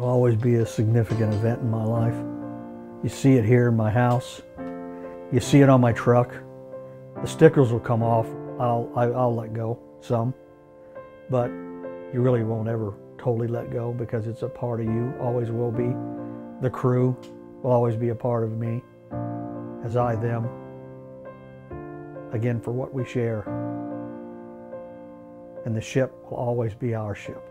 It'll always be a significant event in my life. You see it here in my house. You see it on my truck. The stickers will come off. I'll let go some, but you really won't ever totally let go because it's a part of you, always will be. The crew will always be a part of me, as I them, again, for what we share. And the ship will always be our ship.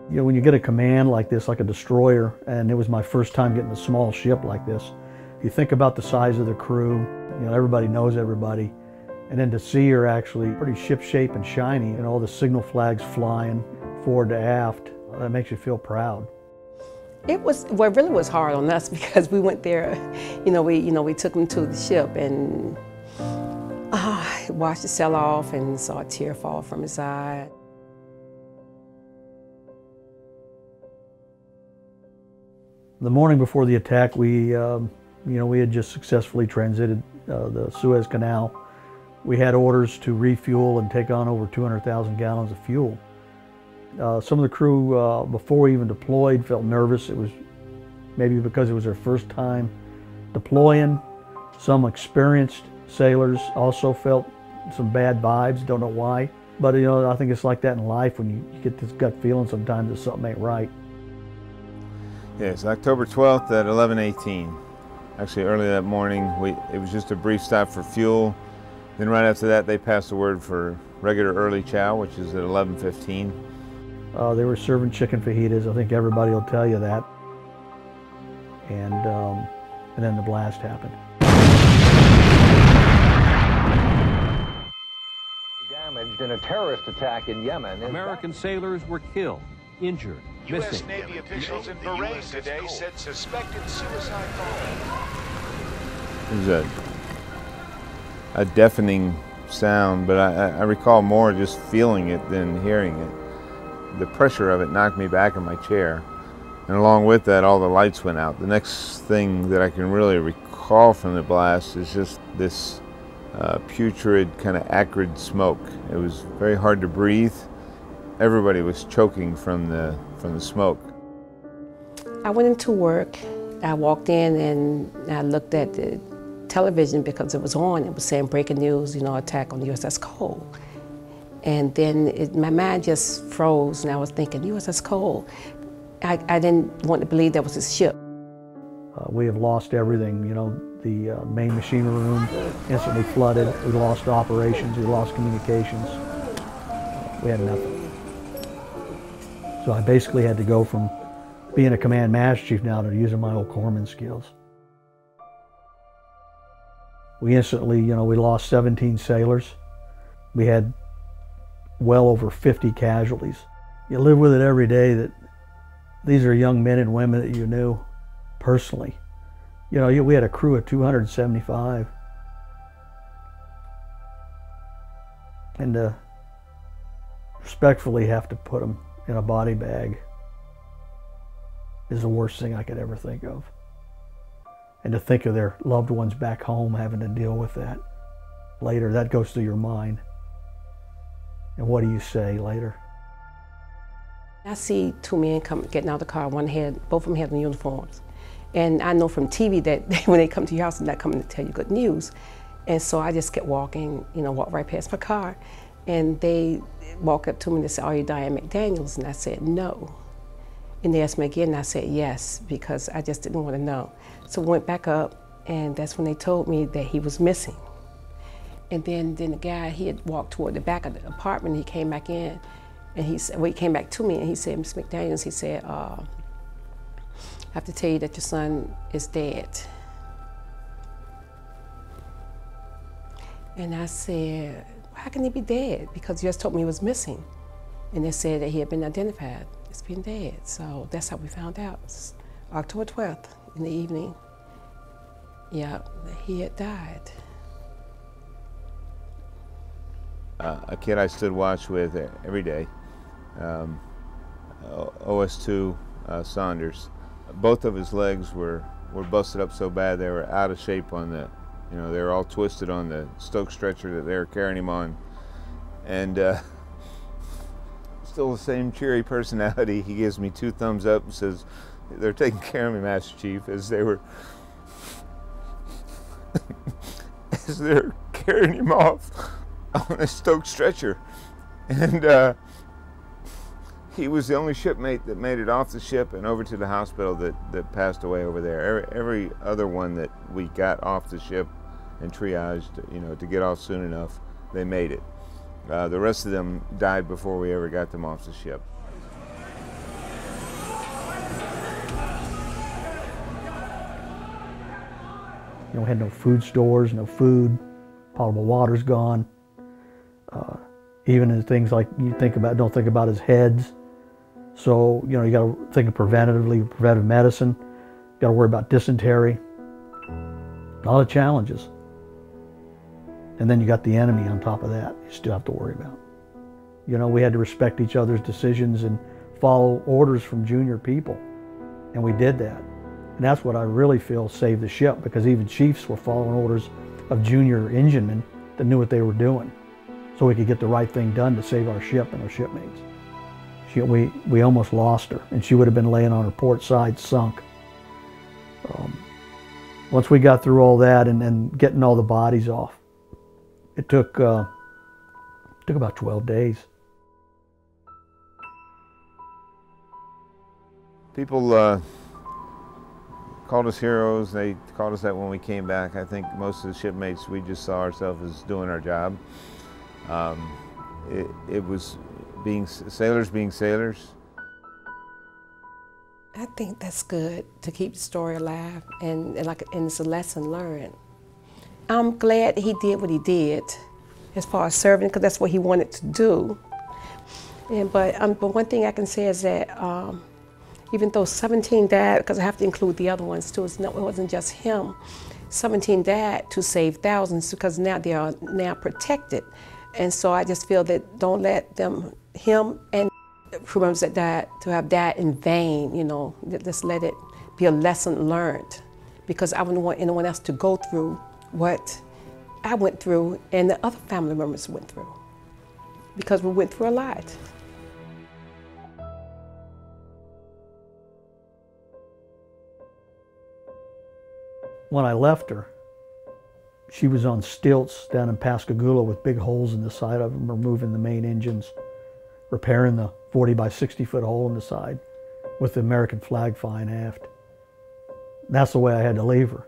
You know, when you get a command like this, like a destroyer, and it was my first time getting a small ship like this, you think about the size of the crew, you know, everybody knows everybody, and then to see her actually pretty ship-shape and shiny, and all the signal flags flying forward to aft, that makes you feel proud. It really was hard on us because we went there, we took him to the ship and watched the sail off and saw a tear fall from his eye. The morning before the attack, we had just successfully transited the Suez Canal. We had orders to refuel and take on over 200,000 gallons of fuel. Some of the crew, before we even deployed, felt nervous. It was maybe because it was their first time deploying. Some experienced sailors also felt some bad vibes, don't know why. But I think it's like that in life when you get this gut feeling sometimes that something ain't right. Yes, October 12th at 11:18. Actually, early that morning, it was just a brief stop for fuel. Then right after that, they passed the word for regular early chow, which is at 11:15. They were serving chicken fajitas. I think everybody will tell you that. And then the blast happened. Damaged in a terrorist attack in Yemen. American sailors were killed, injured, U.S. missing. Navy officials in Bahrain today said suspected suicide bomber. It was a deafening sound, but I recall more just feeling it than hearing it. The pressure of it knocked me back in my chair, and along with that, all the lights went out. The next thing that I can really recall from the blast is just this putrid, kind of acrid smoke. It was very hard to breathe. Everybody was choking from the smoke. I went into work. I walked in and I looked at the television because it was on. It was saying breaking news, attack on the USS Cole. And then my mind just froze and I was thinking, USS Cole. I didn't want to believe that was his ship. We have lost everything, the main machinery room instantly flooded. We lost operations, we lost communications. We had nothing. So I basically had to go from being a command master chief now to using my old corpsman skills. We instantly, we lost 17 sailors. We had well over 50 casualties. You live with it every day that these are young men and women that you knew personally. We had a crew of 275. And to respectfully have to put them in a body bag is the worst thing I could ever think of. And to think of their loved ones back home having to deal with that later, that goes through your mind. And what do you say later? I see two men getting out of the car. Both of them had uniforms. And I know from TV that when they come to your house, they're not coming to tell you good news. And so I just kept walking, walked right past my car. And they walked up to me and they said, "Are you Diane McDaniels?" And I said, "No." And they asked me again, and I said, "Yes," because I just didn't want to know. So I went back up, and that's when they told me that he was missing. And then the guy, he had walked toward the back of the apartment, he came back in, and he said, he came back to me, and he said, "Miss McDaniels," he said, "I have to tell you that your son is dead." And I said, "How can he be dead?" Because you just told me he was missing. And they said that he had been identified as being dead. So that's how we found out. It's October 12th in the evening. Yeah, he had died. A kid I stood watch with every day, OS2 Saunders. Both of his legs were busted up so bad they were out of shape on You know, they were all twisted on the Stoke stretcher that they were carrying him on. And still the same cheery personality. He gives me 2 thumbs up and says, "They're taking care of me, Master Chief," as they were as they're carrying him off on a Stoke stretcher. And he was the only shipmate that made it off the ship and over to the hospital that passed away over there. Every other one that we got off the ship and triaged, you know, to get off soon enough, they made it. The rest of them died before we ever got them off the ship. You know, we had no food stores, no food, potable water's gone. Even in things like don't think about as heads. So, you know, you got to think of preventive medicine. You got to worry about dysentery. A lot of challenges. And then you got the enemy on top of that you still have to worry about. You know, we had to respect each other's decisions and follow orders from junior people. And we did that. And that's what I really feel saved the ship, because even chiefs were following orders of junior enginemen that knew what they were doing, so we could get the right thing done to save our ship and our shipmates. We almost lost her, and she would have been laying on her port side sunk. Once we got through all that and getting all the bodies off, it took about 12 days. People called us heroes. They called us that when we came back. I think most of the shipmates, we just saw ourselves as doing our job. It was sailors being sailors. I think that's good to keep the story alive, and it's a lesson learned. I'm glad he did what he did as far as serving, because that's what he wanted to do. But one thing I can say is that even though 17 died, because I have to include the other ones too, it wasn't just him. 17 died to save thousands, because now they are now protected. And so I just feel that don't let him and crew members that died to have died in vain, you know. Just let it be a lesson learned, because I wouldn't want anyone else to go through what I went through and the other family members went through, because we went through a lot. When I left her, she was on stilts down in Pascagoula with big holes in the side of them, removing the main engines, repairing the 40 by 60 foot hole in the side with the American flag flying aft. That's the way I had to leave her.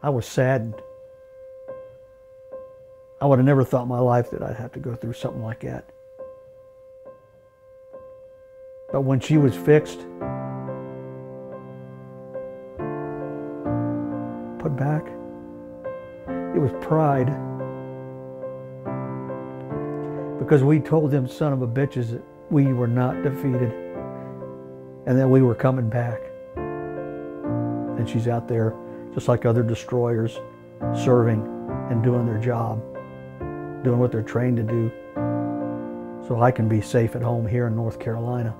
I was saddened. I would have never thought in my life that I'd have to go through something like that. But when she was fixed, put back, it was pride. Because we told them son of a bitches that we were not defeated and that we were coming back. And she's out there just like other destroyers, serving and doing their job, doing what they're trained to do, so I can be safe at home here in North Carolina.